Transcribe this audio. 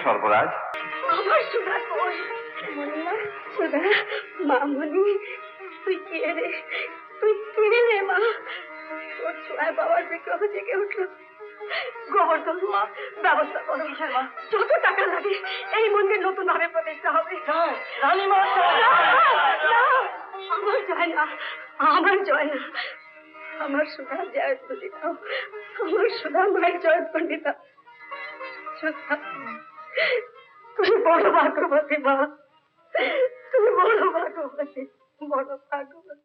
সর্বরাজ? আমার সুধা কই? মনিমা, সুধা, মামনি, তুই কে রে? তুই কে রে মা? তোর ছোঁয়ায় বাবার বিগ্রহ জেগে উঠলো। গোবর্ধন, মা ব্যবস্থা করো। যত টাকা লাগে এই মন্দির নতুন ভাবে প্রতিষ্ঠা হবে। রানীমা, আমার জয় না, আমার জয় না, আমার সুধা জয়ধ্বনি দাও, আমার সুধা মায়ের জয়ধ্বনি দাও। সুধা, তুই বড় ভাগ্যবতী মা, তুই বড় ভাগ্যবতী, বড় ভাগ্যবতী।